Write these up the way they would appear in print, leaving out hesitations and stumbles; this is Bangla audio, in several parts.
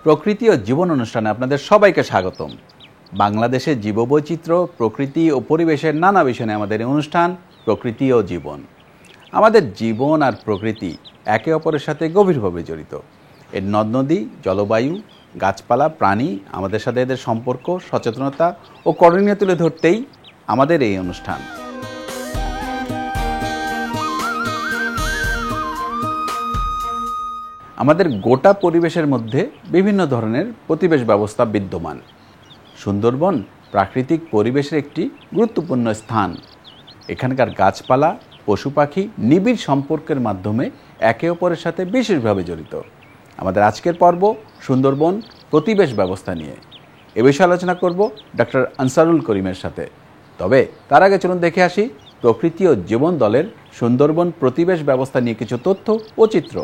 প্রকৃতি ও জীবন অনুষ্ঠানে আপনাদের সবাইকে স্বাগতম। বাংলাদেশের জীববৈচিত্র্য, প্রকৃতি ও পরিবেশের নানা বিষয় নিয়ে আমাদের এই অনুষ্ঠান প্রকৃতি ও জীবন। আমাদের জীবন আর প্রকৃতি একে অপরের সাথে গভীরভাবে জড়িত। এর নদ নদী, জলবায়ু, গাছপালা, প্রাণী, আমাদের সাথে এদের সম্পর্ক, সচেতনতা ও করণীয় তুলে ধরতেই আমাদের এই অনুষ্ঠান। আমাদের গোটা পরিবেশের মধ্যে বিভিন্ন ধরনের প্রতিবেশ ব্যবস্থা বিদ্যমান। সুন্দরবন প্রাকৃতিক পরিবেশের একটি গুরুত্বপূর্ণ স্থান। এখানকার গাছপালা, পশু পাখি নিবিড় সম্পর্কের মাধ্যমে একে অপরের সাথে বিশেষভাবে জড়িত। আমাদের আজকের পর্ব সুন্দরবন প্রতিবেশ ব্যবস্থা নিয়ে। এ বিষয়ে আলোচনা করব ডক্টর আনসারুল করিমের সাথে। তবে তার আগে চলুন দেখে আসি প্রকৃতি ও জীবন দলের সুন্দরবন প্রতিবেশ ব্যবস্থা নিয়ে কিছু তথ্য ও চিত্র।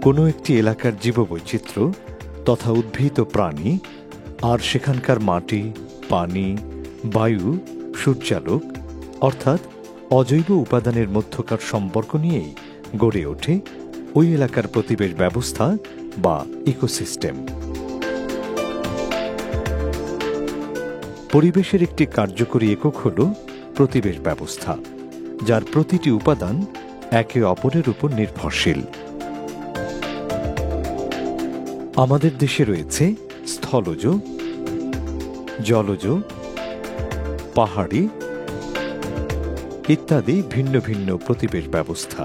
কোনো একটি এলাকার জীববৈচিত্র্য তথা উদ্ভিদ ও প্রাণী আর সেখানকার মাটি, পানি, বায়ু, সূর্যালোক অর্থাৎ অজৈব উপাদানের মধ্যকার সম্পর্ক নিয়েই গড়ে ওঠে ওই এলাকার প্রতিবেশ ব্যবস্থা বা ইকোসিস্টেম। পরিবেশের একটি কার্যকরী একক হল প্রতিবেশ ব্যবস্থা, যার প্রতিটি উপাদান একে অপরের উপর নির্ভরশীল। আমাদের দেশে রয়েছে স্থলজ, জলজ, পাহাড়ি ইত্যাদি ভিন্ন ভিন্ন প্রতিবেশ ব্যবস্থা।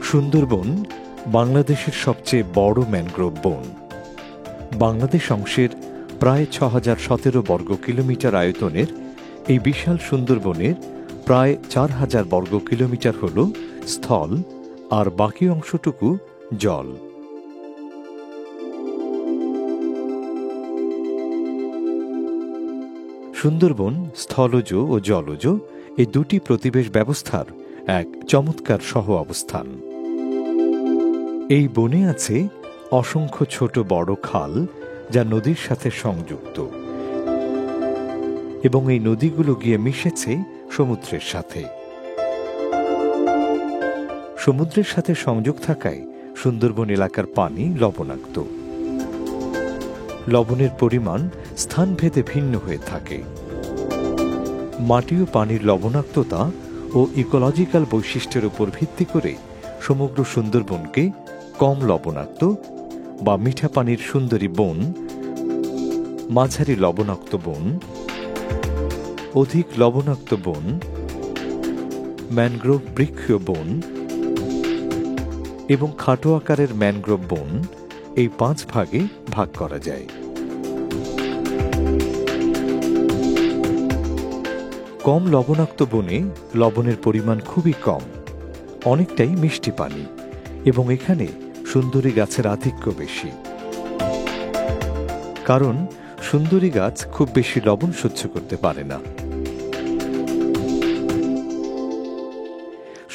সুন্দরবন বাংলাদেশের সবচেয়ে বড় ম্যানগ্রোভ বন। বাংলাদেশ অংশের প্রায় ৬০১৭ বর্গ কিলোমিটার আয়তনের এই বিশাল সুন্দরবনের প্রায় ৪,০০০ বর্গ কিলোমিটার হল স্থল আর বাকি অংশটুকু জল। সুন্দরবন স্থলজ ও জলজ এই দুটি প্রতিবেশ ব্যবস্থার এক চমৎকার সহ অবস্থান। এই বনে আছে অসংখ্য ছোট বড় খাল যা নদীর সাথে সংযুক্ত, এবং এই নদীগুলো গিয়ে মিশেছে সমুদ্রের সাথে। সমুদ্রের সাথে সংযোগ থাকায় সুন্দরবন এলাকার পানি লবণাক্ত। লবণের পরিমাণ স্থানভেদে ভিন্ন হয়ে থাকে। মাটি ও পানির লবণাক্ততা ও ইকোলজিক্যাল বৈশিষ্ট্যের উপর ভিত্তি করে সমগ্র সুন্দরবনকে কম লবণাক্ত বা মিঠা পানির সুন্দরী বন, মাঝারি লবণাক্ত বন, অধিক লবণাক্ত বন, ম্যানগ্রোভ বৃক্ষীয় বন এবং খাটো আকারের ম্যানগ্রোভ বন, এই 5 ভাগে ভাগ করা যায়। কম লবণাক্ত বনে লবণের পরিমাণ খুবই কম, অনেকটাই মিষ্টি পানি, এবং এখানে সুন্দরী গাছের আধিক্য বেশি। কারণ সুন্দরী গাছ খুব বেশি লবণ সহ্য করতে পারে না।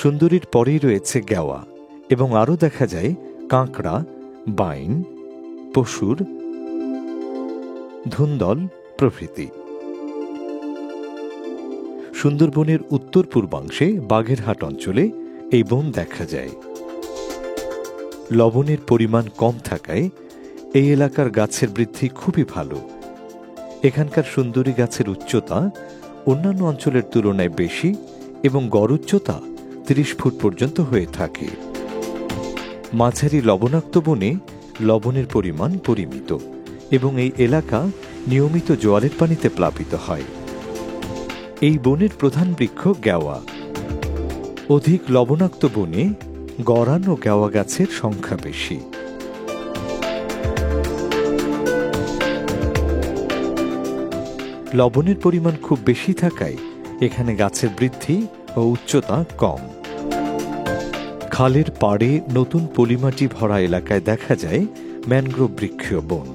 সুন্দরীর পরেই রয়েছে গেওয়া, এবং আরও দেখা যায় কাঁকড়া, বাইন, পশুর, ধুন্দল প্রভৃতি। সুন্দরবনের উত্তর পূর্বাংশে বাগেরহাট অঞ্চলে এই বন দেখা যায়। লবণের পরিমাণ কম থাকায় এই এলাকার গাছের বৃদ্ধি খুবই ভালো। এখানকার সুন্দরী গাছের উচ্চতা অন্যান্য অঞ্চলের তুলনায় বেশি এবং গড় উচ্চতা 30 ফুট পর্যন্ত হয়ে থাকে। মাঝারি লবণাক্ত বনে লবণের পরিমাণ পরিমিত এবং এই এলাকা নিয়মিত জোয়ারের পানিতে প্লাবিত হয়। এই বনের প্রধান বৃক্ষ গেওয়া। অধিক লবণাক্ত বনে গরান ও গেওয়া গাছের সংখ্যা বেশি। লবণের পরিমাণ খুব বেশি থাকায় এখানে গাছের বৃদ্ধি ও উচ্চতা কম। খালের পাড়ে নতুন পলিমাটি ভরা এলাকায় দেখা যায় ম্যানগ্রোভ বৃক্ষীয় বন।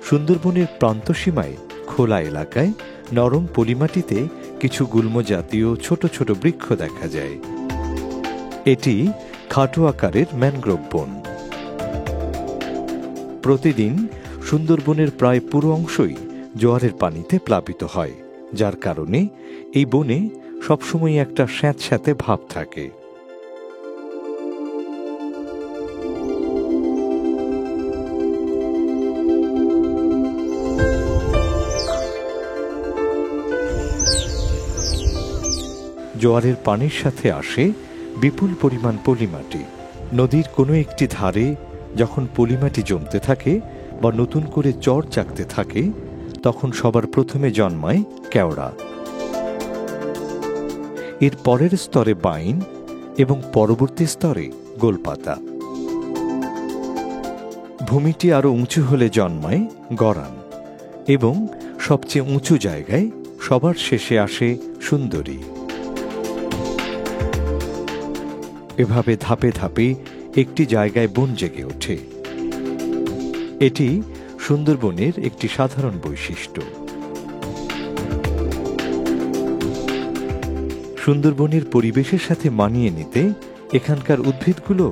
সুন্দরবনের প্রান্তসীমায় খোলা এলাকায় নরম পলিমাটিতে কিছু গুল্ম জাতীয় ছোট ছোট বৃক্ষ দেখা যায়। এটি খাটো আকারের ম্যানগ্রোভ বন। প্রতিদিন সুন্দরবনের প্রায় পুরো অংশই জোয়ারের পানিতে প্লাবিত হয়, যার কারণে এই বনে সবসময় একটা স্যাঁতস্যাঁতে ভাব থাকে। জোয়ারের পানির সাথে আসে বিপুল পরিমাণ পলিমাটি। নদীর কোনো একটি ধারে যখন পলিমাটি জমতে থাকে বা নতুন করে চর চাকতে থাকে, তখন সবার প্রথমে জন্মায় কেওড়া। এর পরের স্তরে বাইন এবং পরবর্তী স্তরে গোলপাতা। ভূমিটি আরো উঁচু হলে জন্মায় গরান এবং সবচেয়ে উঁচু জায়গায় সবার শেষে আসে সুন্দরী। এভাবে ধাপে ধাপে একটি জায়গায় বন জেগে ওঠে। এটি সুন্দরবনের একটি সাধারণ বৈশিষ্ট্য। সুন্দরবনের পরিবেশের সাথে মানিয়ে নিতে এখানকার উদ্ভিদগুলো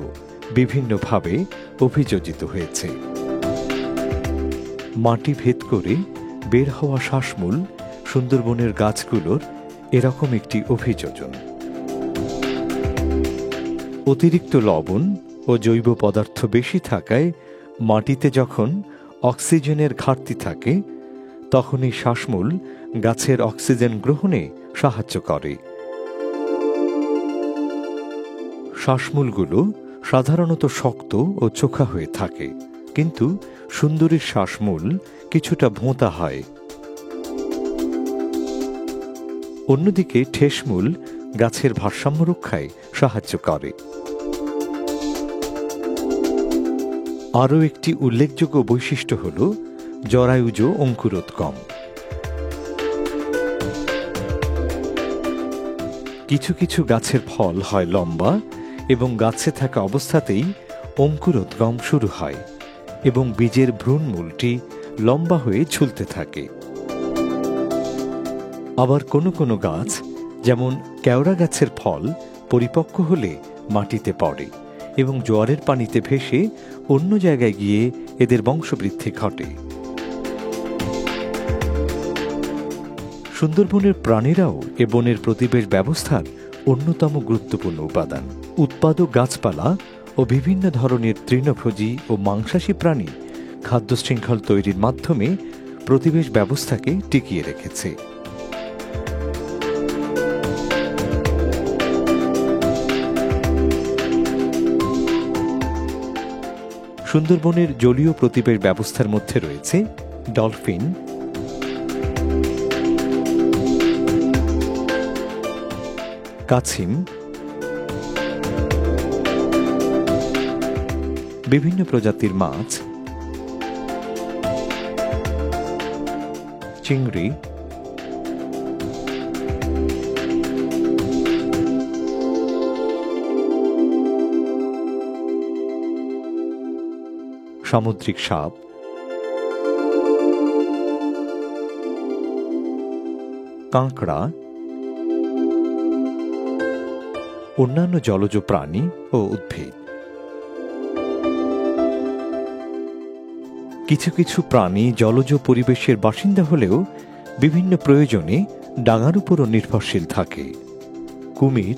বিভিন্নভাবে অভিযোজিত হয়েছে। মাটি ভেদ করে বের হওয়া শ্বাসমূল সুন্দরবনের গাছগুলোর এরকম একটি অভিযোজন। অতিরিক্ত লবণ ও জৈব পদার্থ বেশি থাকায় মাটিতে যখন অক্সিজেনের ঘাটতি থাকে, তখন এই শ্বাসমূল গাছের অক্সিজেন গ্রহণে সাহায্য করে। শ্বাসমূলগুলো সাধারণত শক্ত ও চোখা হয়ে থাকে, কিন্তু সুন্দরীর শ্বাসমূল কিছুটা ভোঁতা হয়। অন্যদিকে ঠেসমূল গাছের ভারসাম্য রক্ষায় সাহায্য করে। আরও একটি উল্লেখযোগ্য বৈশিষ্ট্য হল জরায়ুজ অঙ্কুরোদ্গম। কিছু কিছু গাছের ফল হয় লম্বা এবং গাছে থাকা অবস্থাতেই অঙ্কুরোদ্গম শুরু হয় এবং বীজের ভ্রূণমূলটি লম্বা হয়ে ঝুলতে থাকে। আবার কোনো কোনো গাছ, যেমন কেওড়া গাছের ফল পরিপক্ক হলে মাটিতে পড়ে এবং জোয়ারের পানিতে ভেসে অন্য জায়গায় গিয়ে এদের বংশবৃদ্ধি ঘটে। সুন্দরবনের প্রাণীরাও এ বনের প্রতিবেশ ব্যবস্থার অন্যতম গুরুত্বপূর্ণ উপাদান। উৎপাদক গাছপালা ও বিভিন্ন ধরনের তৃণভোজী ও মাংসাশী প্রাণী খাদ্য শৃঙ্খল তৈরির মাধ্যমে প্রতিবেশ ব্যবস্থাকে টিকিয়ে রেখেছে। সুন্দরবনের জলীয় প্রতিবেশ ব্যবস্থার মধ্যে রয়েছে ডলফিন, কাছিম, বিভিন্ন প্রজাতির মাছ, চিংড়ি, সামুদ্রিক সাপ, কাঁকড়া, অন্যান্য জলজ প্রাণী ও উদ্ভিদ। কিছু কিছু প্রাণী জলজ পরিবেশের বাসিন্দা হলেও বিভিন্ন প্রয়োজনে ডাঙার উপরও নির্ভরশীল থাকে। কুমির,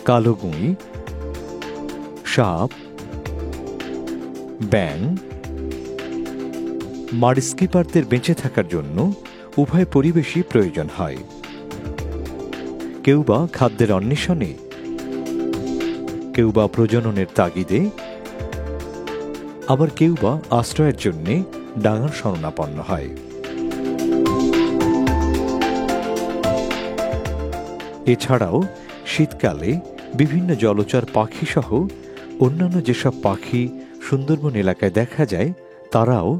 কালোগুঁই, সাপ, ব্যাং, মাডস্কিপারদের বেঁচে থাকার জন্য উভয় পরিবেশই প্রয়োজন হয়। কেউ বা খাদ্যের অন্বেষণে, কেউ বা প্রজননের তাগিদে, আবার কেউ বা আশ্রয়ের জন্য ডাঙার শরণাপন্ন হয়। এছাড়াও শীতকালে বিভিন্ন জলচর পাখি সহ অন্যান্য যেসব পাখি সুন্দরবন এলাকায় দেখা যায় তারাও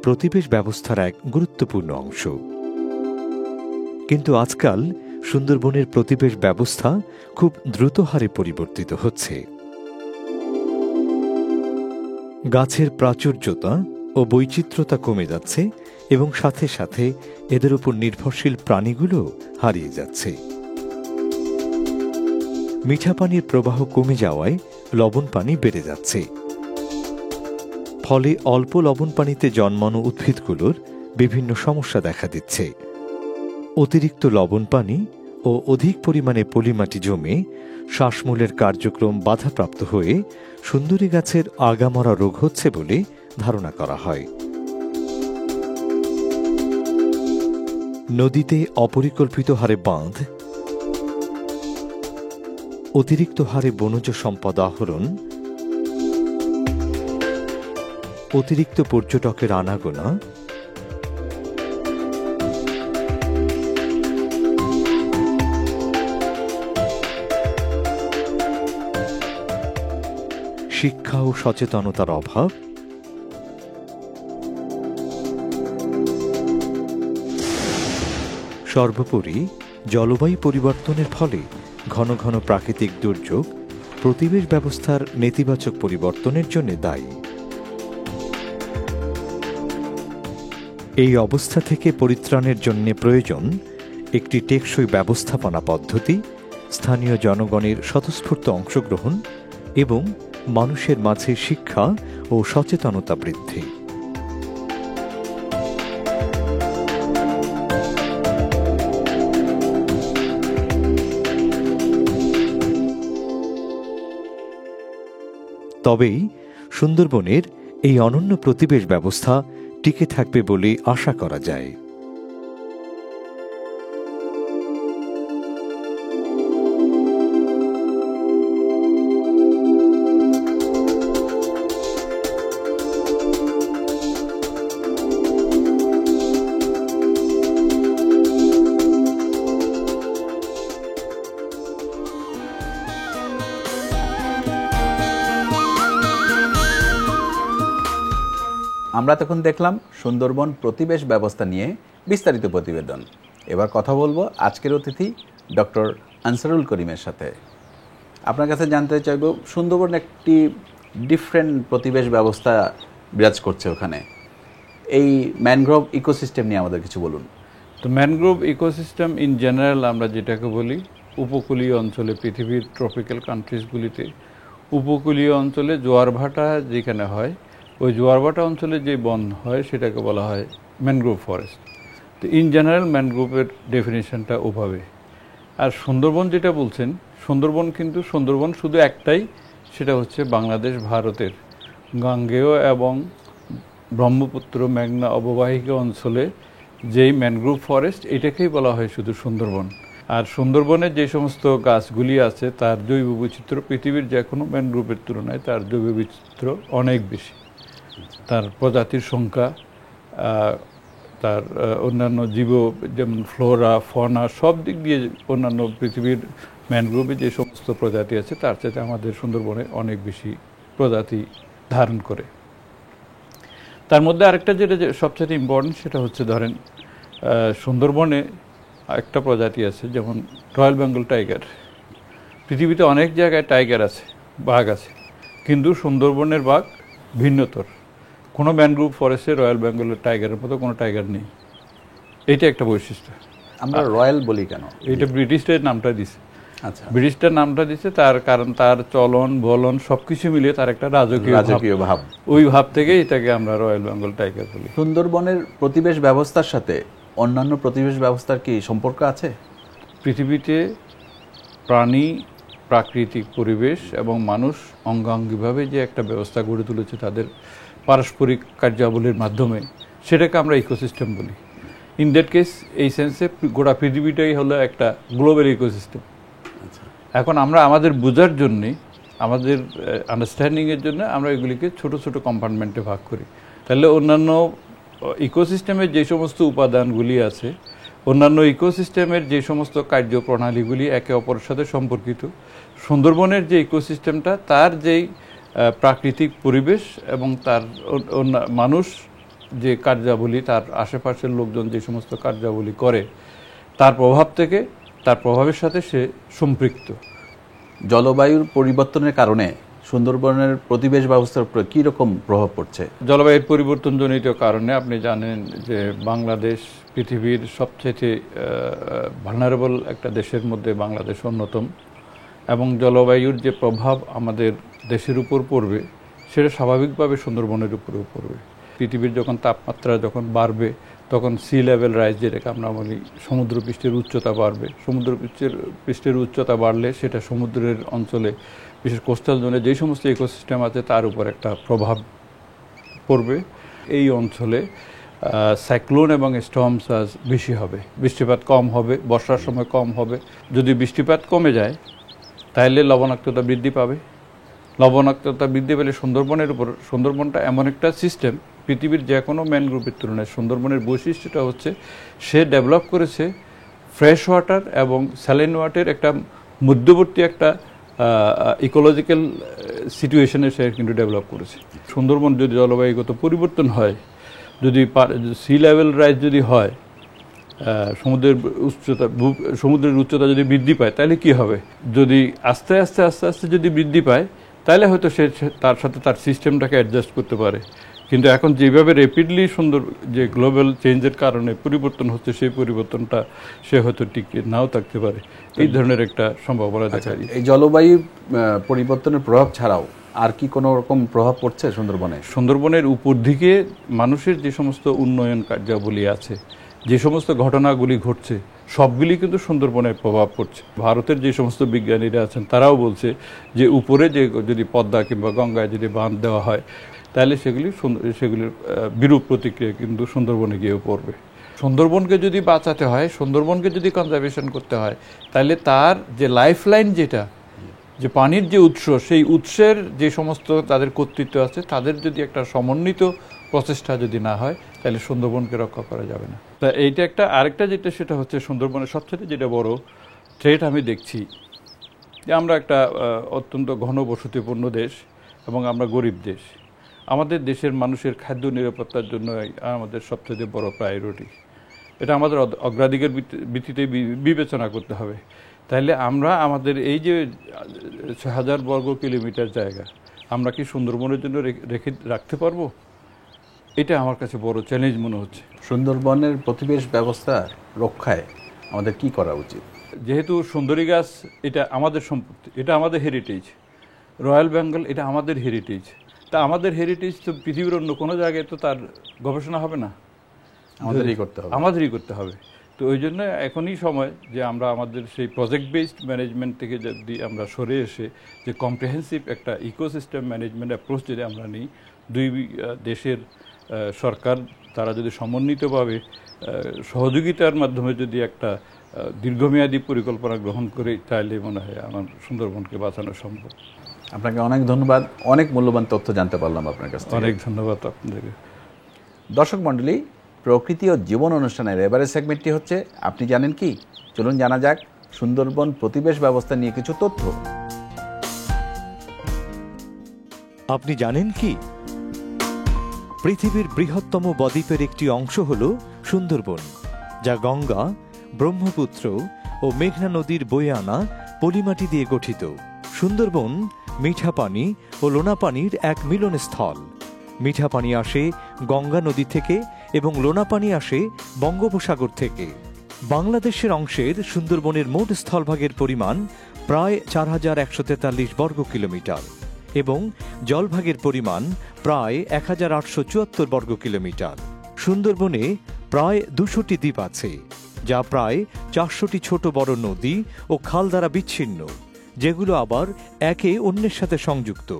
প্রতিবেশ ব্যবস্থার এক গুরুত্বপূর্ণ অংশ। কিন্তু আজকাল সুন্দরবনের প্রতিবেশ ব্যবস্থা খুব দ্রুত হারে পরিবর্তিত হচ্ছে। গাছের প্রাচুর্যতা ও বৈচিত্র্যতা কমে যাচ্ছে এবং সাথে সাথে এদের উপর নির্ভরশীল প্রাণীগুলো হারিয়ে যাচ্ছে। মিঠা পানির প্রবাহ কমে যাওয়ায় লবণ পানি বেড়ে যাচ্ছে। ফলে অল্প লবণ পানিতে জন্মানো উদ্ভিদগুলোর বিভিন্ন সমস্যা দেখা দিচ্ছে। অতিরিক্ত লবণ পানি ও অধিক পরিমাণে পলিমাটি জমে শ্বাসমূলের কার্যক্রম বাধাপ্রাপ্ত হয়ে সুন্দরী গাছের আগামরা রোগ হচ্ছে বলে ধারণা করা হয়। নদীতে অপরিকল্পিত হারে বাঁধ, অতিরিক্ত হারে বনজ সম্পদ আহরণ, অতিরিক্ত পর্যটকের আনাগোনা, শিক্ষা ও সচেতনতার অভাব, সর্বোপরি জলবায়ু পরিবর্তনের ফলে ঘন ঘন প্রাকৃতিক দুর্যোগ প্রতিবেশ ব্যবস্থার নেতিবাচক পরিবর্তনের জন্য দায়ী। এই অবস্থা থেকে পরিত্রাণের জন্য প্রয়োজন একটি টেকসই ব্যবস্থাপনা পদ্ধতি, স্থানীয় জনগণের স্বতঃস্ফূর্ত অংশগ্রহণ এবং মানুষের মাঝে শিক্ষা ও সচেতনতা বৃদ্ধি। তবেই সুন্দরবনের এই অনন্য প্রতিবেশ ব্যবস্থা টিকে থাকবে বলে আশা করা যায়। আমরা তখন দেখলাম সুন্দরবন প্রতিবেশ ব্যবস্থা নিয়ে বিস্তারিত প্রতিবেদন। এবার কথা বলবো আজকের অতিথি ডক্টর আনসারুল করিমের সাথে। আপনার কাছে জানতে চাইব, সুন্দরবন একটি ডিফারেন্ট প্রতিবেশ ব্যবস্থা বিরাজ করছে ওখানে, এই ম্যানগ্রোভ ইকোসিস্টেম নিয়ে আমাদের কিছু বলুন। তো ম্যানগ্রোভ ইকোসিস্টেম ইন জেনারেল আমরা যেটাকে বলি, উপকূলীয় অঞ্চলে, পৃথিবীর ট্রপিক্যাল কান্ট্রিজগুলিতে উপকূলীয় অঞ্চলে জোয়ার ভাটা যেখানে হয়, ওই জোয়ার ভাটা অঞ্চলে যে বন হয় সেটাকে বলা হয় ম্যানগ্রোভ ফরেস্ট। তো ইন জেনারেল ম্যানগ্রোভের ডেফিনেশনটা ওভাবে। আর সুন্দরবন যেটা বলছেন, সুন্দরবন কিন্তু সুন্দরবন শুধু একটাই, সেটা হচ্ছে বাংলাদেশ ভারতের গাঙ্গেয় এবং ব্রহ্মপুত্র মেঘনা অববাহিকা অঞ্চলে যেই ম্যানগ্রোভ ফরেস্ট, এটাকেই বলা হয় শুধু সুন্দরবন। আর সুন্দরবনের যে সমস্ত গাছগুলি আছে তার জৈব বৈচিত্র্য পৃথিবীর যে কোনো ম্যানগ্রোভের তুলনায় তার জৈব বৈচিত্র্য অনেক বেশি। তার প্রজাতির সংখ্যা, তার অন্যান্য জীব যেমন ফ্লোরা ফনা সব দিক দিয়ে অন্যান্য পৃথিবীর ম্যানগ্রোভে যে সমস্ত প্রজাতি আছে তার চাইতে আমাদের সুন্দরবনে অনেক বেশি প্রজাতি ধারণ করে। তার মধ্যে আরেকটা যেটা সবচেয়ে ইম্পর্টেন্ট সেটা হচ্ছে, ধরেন সুন্দরবনে একটা প্রজাতি আছে যেমন রয়্যাল বেঙ্গল টাইগার। পৃথিবীতে অনেক জায়গায় টাইগার আছে, বাঘ আছে, কিন্তু সুন্দরবনের বাঘ ভিন্নতর। কোনো ম্যানগ্রোভ ফরেস্টে রয়্যাল বেঙ্গলের টাইগারের মতো কোনো টাইগার নেই। এইটা একটা বৈশিষ্ট্য। আমরা রয়্যাল বলি কেন? এটা ব্রিটিশদের নামটা দিছে। আচ্ছা, ব্রিটিশদের নামটা দিছে তার কারণ তার চলন বলন সবকিছু মিলিয়ে তার একটা রাজকীয় ভাব, ওই ভাব থেকে এটাকে আমরা রয়্যাল বেঙ্গল টাইগার বলি। সুন্দরবনের প্রতিবেশ ব্যবস্থার সাথে অন্যান্য প্রতিবেশ ব্যবস্থার কি সম্পর্ক আছে? পৃথিবীতে প্রাণী, প্রাকৃতিক পরিবেশ এবং মানুষ অঙ্গাঙ্গিভাবে যে একটা ব্যবস্থা গড়ে তুলেছে তাদের পারস্পরিক কার্যাবলীর মাধ্যমে, সেটাকে আমরা ইকোসিস্টেম বলি। ইন দ্যাট কেস এই সেন্সে গোটা পৃথিবীটাই হলো একটা গ্লোবাল ইকোসিস্টেম। এখন আমরা আমাদের বোঝার জন্যে, আমাদের আন্ডারস্ট্যান্ডিংয়ের জন্য আমরা এগুলিকে ছোট ছোট কম্পার্টমেন্টে ভাগ করি। তাহলে অন্যান্য ইকোসিস্টেমের যে সমস্ত উপাদানগুলি আছে, অন্যান্য ইকোসিস্টেমের যে সমস্ত কার্যপ্রণালীগুলি একে অপরের সাথে সম্পর্কিত, সুন্দরবনের যে ইকোসিস্টেমটা তার যেই প্রাকৃতিক পরিবেশ এবং তার মানুষ যে কার্যাবলী, তার আশেপাশের লোকজন যে সমস্ত কার্যাবলী করে, তার প্রভাব থেকে, তার প্রভাবের সাথে সে সম্পৃক্ত। জলবায়ুর পরিবর্তনের কারণে সুন্দরবনের পরিবেশ ব্যবস্থার উপর কী রকম প্রভাব পড়ছে? জলবায়ুর পরিবর্তনজনিত কারণে আপনি জানেন যে বাংলাদেশ পৃথিবীর সবচেয়ে ভালনারেবল একটা দেশের মধ্যে বাংলাদেশ অন্যতম, এবং জলবায়ুর যে প্রভাব আমাদের দেশের উপর পড়বে সেটা স্বাভাবিকভাবে সুন্দরবনের উপরেও পড়বে। পৃথিবীর যখন তাপমাত্রা যখন বাড়বে তখন সি লেভেল রাইজ, যেটাকে আমরা বলি সমুদ্রপৃষ্ঠের উচ্চতা বাড়বে। সমুদ্রপৃষ্ঠের উচ্চতা বাড়লে সেটা সমুদ্রের অঞ্চলে, বিশেষ কোস্টাল জোনে যে সমস্ত ইকোসিস্টেম আছে তার উপর একটা প্রভাব পড়বে। এই অঞ্চলে সাইক্লোন এবং স্টর্মস বেশি হবে, বৃষ্টিপাত কম হবে, বর্ষার সময় কম হবে। যদি বৃষ্টিপাত কমে যায় তাহলে লবণাক্ততা বৃদ্ধি পাবে। লবণাক্ততা বৃদ্ধি পেলে সুন্দরবনটা এমন একটা সিস্টেম, পৃথিবীর যে কোনো ম্যানগ্রোভের তুলনায় সুন্দরবনের বৈশিষ্ট্যটা হচ্ছে সে ডেভেলপ করেছে ফ্রেশ ওয়াটার এবং স্যালাইন ওয়াটার একটা মধ্যবর্তী একটা ইকোলজিক্যাল সিচুয়েশনে সে কিন্তু ডেভেলপ করেছে। সুন্দরবন যদি জলবায়ুগত পরিবর্তন হয়, যদি সি লেভেল রাইজ যদি হয়, সমুদ্রের উচ্চতা যদি বৃদ্ধি পায় তাহলে কি হবে? যদি আস্তে আস্তে যদি বৃদ্ধি পায় তাহলে হয়তো সে তার সাথে তার সিস্টেমটাকে অ্যাডজাস্ট করতে পারে। কিন্তু এখন যেভাবে র্যাপিডলি যে গ্লোবাল চেঞ্জের কারণে পরিবর্তন হচ্ছে, সেই পরিবর্তনটা সে হয়তো টিকে নাও থাকতে পারে। এই ধরনের একটা সম্ভাবনা দেখা যায়। এই জলবায়ু পরিবর্তনের প্রভাব ছাড়াও আর কি কোনো রকম প্রভাব পড়ছে সুন্দরবনে? সুন্দরবনের উপর দিকে মানুষের যে সমস্ত উন্নয়ন কার্যাবলী আছে, যে সমস্ত ঘটনাগুলি ঘটছে, সবগুলি কিন্তু সুন্দরবনের প্রভাব পড়ছে। ভারতের যে সমস্ত বিজ্ঞানীরা আছেন তারাও বলছে যে উপরে যে যদি পদ্মা কিংবা গঙ্গায় যদি বাঁধ দেওয়া হয় তাহলে সেগুলির বিরূপ প্রতিক্রিয়া কিন্তু সুন্দরবনে গিয়েও পড়বে। সুন্দরবনকে যদি বাঁচাতে হয়, সুন্দরবনকে যদি কনজারভেশন করতে হয়, তাহলে তার যে লাইফলাইন, যেটা যে পানির যে উৎস, সেই উৎসের যে সমস্ত তাদের কর্তৃত্ব আছে, তাদের যদি একটা সমন্বিত প্রচেষ্টা যদি না হয় তাহলে সুন্দরবনকে রক্ষা করা যাবে না। তা এইটা একটা। আরেকটা যেটা, সেটা হচ্ছে সুন্দরবনের সবচেয়ে যেটা বড় থ্রেট আমি দেখছি যে আমরা একটা অত্যন্ত ঘনবসতিপূর্ণ দেশ এবং আমরা গরিব দেশ। আমাদের দেশের মানুষের খাদ্য নিরাপত্তার জন্য আমাদের সবচেয়ে বড় প্রায়োরিটি। এটা আমাদের অগ্রাধিকার ভিত্তিতে বিবেচনা করতে হবে। তাহলে আমরা আমাদের এই যে ৬,০০০ বর্গ কিলোমিটার জায়গা আমরা কি সুন্দরবনের জন্য রাখতে পারবো? এটা আমার কাছে বড় চ্যালেঞ্জ মনে হচ্ছে। সুন্দরবনের পরিবেশ ব্যবস্থা রক্ষায় আমাদের কি করা উচিত? যেহেতু সুন্দরী গাছ এটা আমাদের সম্পত্তি, এটা আমাদের হেরিটেজ। রয়্যাল বেঙ্গল এটা আমাদের হেরিটেজ। তা আমাদের হেরিটেজ তো পৃথিবীর অন্য কোনো জায়গায় তো তার গবেষণা হবে না, আমাদেরই করতে হবে। তো ওই জন্য এখনই সময় যে আমরা আমাদের সেই প্রজেক্ট বেসড ম্যানেজমেন্ট থেকে যদি আমরা সরে এসে যে কম্প্রিহেন্সিভ একটা ইকোসিস্টেম ম্যানেজমেন্ট অ্যাপ্রোচ যদি আমরা নিই, দুই দেশের সরকার তারা যদি সমন্বিতভাবে সহযোগিতার মাধ্যমে যদি একটা দীর্ঘমেয়াদী পরিকল্পনা গ্রহণ করে, তাহলে মনে হয় আমার সুন্দরবনকে বাঁচানো সম্ভব। আপনাকে অনেক ধন্যবাদ। অনেক মূল্যবান তথ্য জানতে পারলাম আপনার কাছ থেকে। অনেক ধন্যবাদ আপনাদেরকে। দর্শক মণ্ডলী, প্রকৃতি ও জীবন অনুষ্ঠানের এবারের সেগমেন্টটি হচ্ছে আপনি জানেন কি। চলুন জানা যাক সুন্দরবন পরিবেশ ব্যবস্থা নিয়ে কিছু তথ্য। আপনি জানেন কি, পৃথিবীর বৃহত্তম বদ্বীপের একটি অংশ হল সুন্দরবন, যা গঙ্গা, ব্রহ্মপুত্র ও মেঘনা নদীর বয়ে আনা পলিমাটি দিয়ে গঠিত। সুন্দরবন মিঠা পানি ও লোনা পানির এক মিলনস্থল। মিঠা পানি আসে গঙ্গা নদী থেকে এবং লোনা পানি আসে বঙ্গোপসাগর থেকে। বাংলাদেশের অংশের সুন্দরবনের মোট স্থলভাগের পরিমাণ প্রায় ৪,১৪৩ বর্গ কিলোমিটার এবং জলভাগের পরিমাণ প্রায় ১,৮৭৪ বর্গ কিলোমিটার। সুন্দরবনে প্রায় ২০০টি দ্বীপ আছে, যা প্রায় ৪০০টি ছোট বড় নদী ও খাল দ্বারা বিচ্ছিন্ন, যেগুলো আবার একে অন্যের সাথে সংযুক্ত।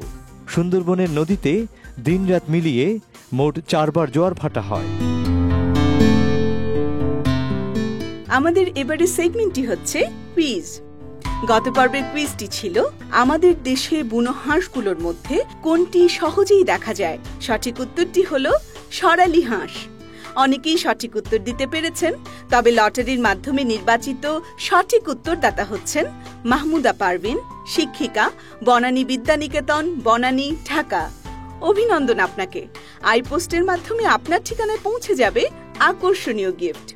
সুন্দরবনের নদীতে দিনরাত মিলিয়ে মোট 4 বার জোয়ার ভাটা হয়। আমাদের এবারে সেগমেন্টটি হচ্ছে কুইজ। গত পর্বের কুইজটি ছিল আমাদের দেশে বুনো হাঁসগুলোর মধ্যে কোনটি সহজেই দেখা যায়। সঠিক উত্তরটি হলো সরালি হাঁস। অনেকেই সঠিক উত্তর দিতে পেরেছেন, তবে লটারির মাধ্যমে নির্বাচিত সঠিক উত্তরদাতা হচ্ছেন মাহমুদা পারভিন, শিক্ষিকা, বনানী বিদ্যানিকেতন, বনানী, ঢাকা। অভিনন্দন আপনাকে। আইপোস্টের মাধ্যমে আপনার ঠিকানায় পৌঁছে যাবে আকর্ষণীয় গিফট।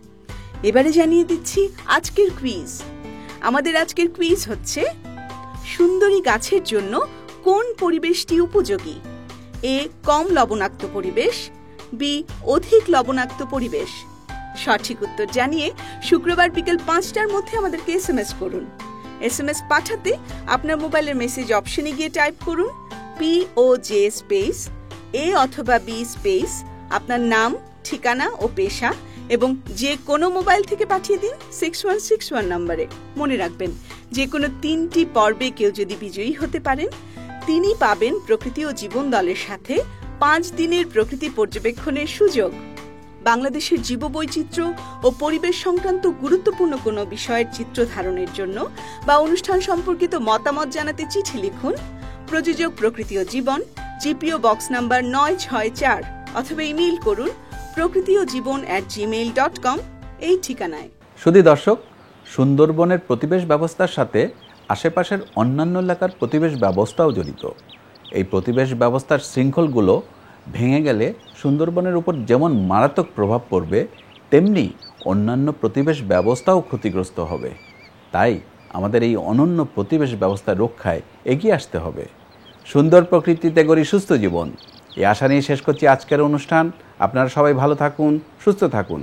এবারে জানিয়ে দিচ্ছি আজকের কুইজ। আমাদের আজকের কুইজ হচ্ছে সুন্দরী গাছের জন্য কোন পরিবেশটি উপযোগী? এ, কম লবণাক্ত পরিবেশ, বি, অধিক লবণাক্ত পরিবেশ। সঠিক উত্তর জানিয়ে শুক্রবার বিকেল 5টার মধ্যে আমাদেরকে SMS করুন। SMS পাঠাতে আপনার মোবাইলের মেসেজ অপশনে গিয়ে টাইপ করুন POJ স্পেস A অথবা B স্পেস আপনার নাম, ঠিকানা ও পেশা, এবং যে কোনো মোবাইল থেকে পাঠিয়ে দিন 6161 নম্বরে। মনে রাখবেন, যে কোনো 3টি পর্বে কেউ যদি বিজয়ী হতে পারেন, তিনি পাবেন প্রকৃতি ও জীবন দলের সাথে 5 দিনের প্রকৃতি পর্যবেক্ষণের সুযোগ। বাংলাদেশের জীববৈচিত্র্য ও পরিবেশ সংক্রান্ত গুরুত্বপূর্ণ কোনো বিষয়ের চিত্র ধারণের জন্য বা অনুষ্ঠান সম্পর্কিত মতামত জানাতে চিঠি লিখুন। প্রযোজক প্রকৃতি ও জীবন, GPO বক্স নাম্বার 964, অথবা ইমেইল করুন prokritiojibon@gmail.com এই ঠিকানায়। শুধু দর্শক, সুন্দরবনের পরিবেশ ব্যবস্থার সাথে আশেপাশের অন্যান্য এলাকার পরিবেশ ব্যবস্থাও জড়িত। এই পরিবেশ ব্যবস্থার শৃঙ্খলগুলো ভেঙে গেলে সুন্দরবনের উপর যেমন মারাত্মক প্রভাব পড়বে, তেমনি অন্যান্য পরিবেশ ব্যবস্থাও ক্ষতিগ্রস্ত হবে। তাই আমাদের এই অনন্য পরিবেশ ব্যবস্থা রক্ষায় এগিয়ে আসতে হবে। সুন্দর প্রকৃতিতে গড়ি সুস্থ জীবন, এই আশা নিয়ে শেষ করছি আজকের অনুষ্ঠান। আপনারা সবাই ভালো থাকুন, সুস্থ থাকুন।